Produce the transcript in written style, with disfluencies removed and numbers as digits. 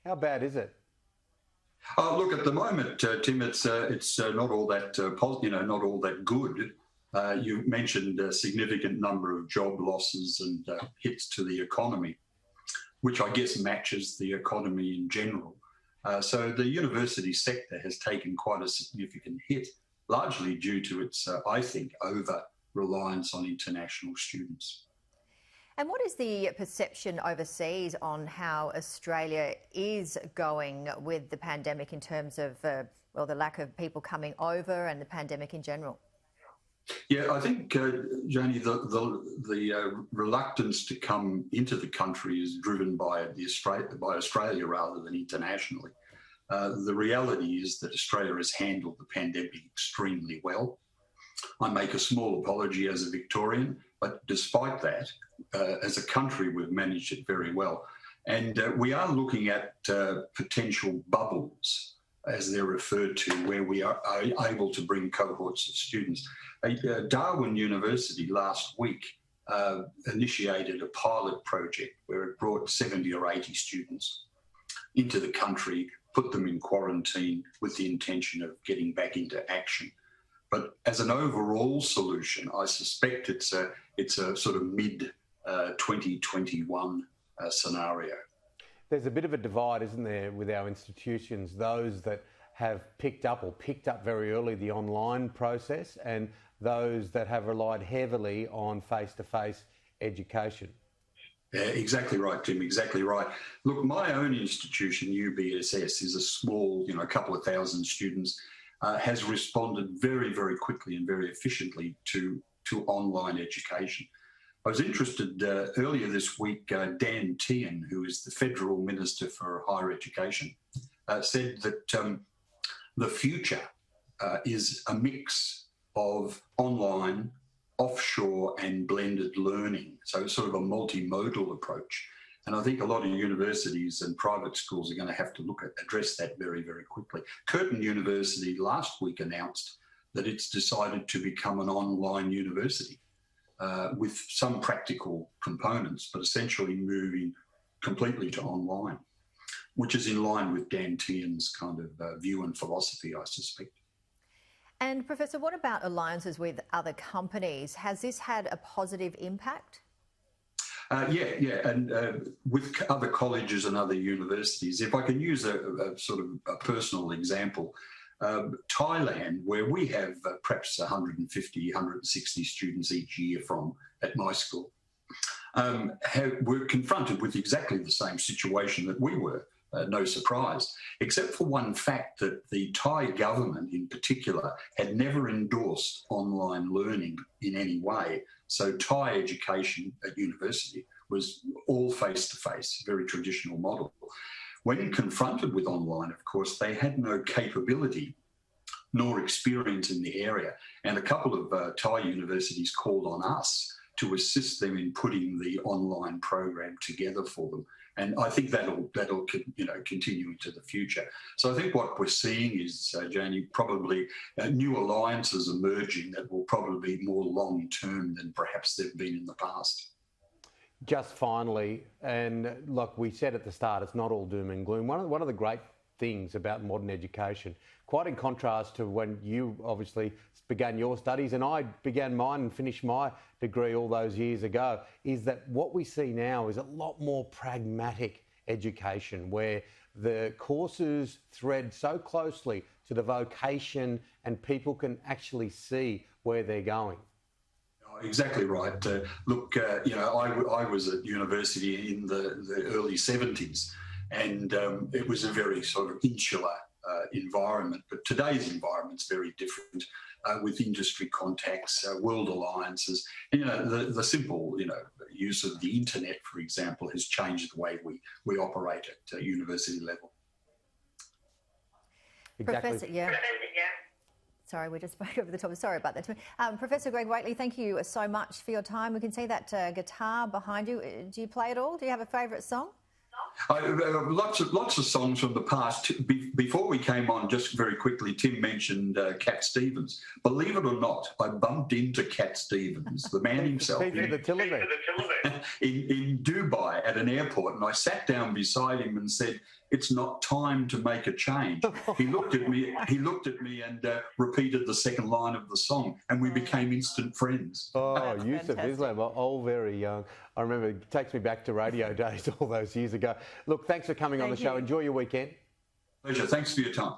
How bad is it? Look, at the moment, Tim, it's not all that not all that good. You mentioned a significant number of job losses and hits to the economy, which I guess matches the economy in general. So the university sector has taken quite a significant hit, largely due to its, I think, over-reliance on international students. And what is the perception overseas on how Australia is going with the pandemic in terms of, well, the lack of people coming over and the pandemic in general? Yeah, I think, Janie, the reluctance to come into the country is driven by Australia rather than internationally. The reality is that Australia has handled the pandemic extremely well. I make a small apology as a Victorian, but despite that, as a country, we've managed it very well. And we are looking at potential bubbles, as they're referred to, where we are able to bring cohorts of students. Darwin University last week initiated a pilot project where it brought 70 or 80 students into the country, put them in quarantine with the intention of getting back into action. But as an overall solution, I suspect it's a sort of mid-2021 scenario. There's a bit of a divide, isn't there, with our institutions, those that have picked up very early the online process and those that have relied heavily on face-to-face education. Yeah, exactly right, Tim, exactly right. Look, my own institution, UBSS, is a small, a couple of thousand students, has responded very, very quickly and very efficiently to online education. I was interested earlier this week, Dan Tehan, who is the Federal Minister for Higher Education, said that the future is a mix of online, offshore and blended learning, so sort of a multi-modal approach. And I think a lot of universities and private schools are going to have to address that very, very quickly. Curtin University last week announced that it's decided to become an online university with some practical components, but essentially moving completely to online, which is in line with Dan Tehan's kind of view and philosophy, I suspect. And Professor, what about alliances with other companies? Has this had a positive impact? Yeah, and with other colleges and other universities, if I can use a sort of a personal example, Thailand, where we have perhaps 150, 160 students each year from at my school, were confronted with exactly the same situation that we were. No surprise, except for one fact that the Thai government in particular had never endorsed online learning in any way. So Thai education at university was all face-to-face, very traditional model. When confronted with online, of course, they had no capability nor experience in the area. And a couple of Thai universities called on us to assist them in putting the online program together for them. And I think that'll continue into the future. So I think what we're seeing is, Janie, probably new alliances emerging that will probably be more long-term than perhaps they've been in the past. Just finally, and look, we said at the start, it's not all doom and gloom. One of the great things about modern education, quite in contrast to when you obviously began your studies and I began mine and finished my degree all those years ago, is that what we see now is a lot more pragmatic education where the courses thread so closely to the vocation and people can actually see where they're going. Exactly right. Look, I was at university in the early 70s and it was a very sort of insular environment, but today's environment's very different with industry contacts, world alliances. The simple, use of the internet, for example, has changed the way we operate at university level. Exactly. Professor, yeah. Sorry, we just spoke over the top. Sorry about that. Professor Greg Whateley, thank you so much for your time. We can see that guitar behind you. Do you play at all? Do you have a favourite song? Lots of songs from the past. Before we came on, just very quickly, Tim mentioned Cat Stevens. Believe it or not, I bumped into Cat Stevens, the man himself, in Dubai at an airport, and I sat down beside him and said, it's not time to make a change. He looked at me and repeated the second line of the song, and we became instant friends. Oh, Yusuf Islam, all very young. I remember it takes me back to radio days all those years ago. Look, thanks for coming on the show. Enjoy your weekend. Pleasure. Thanks for your time.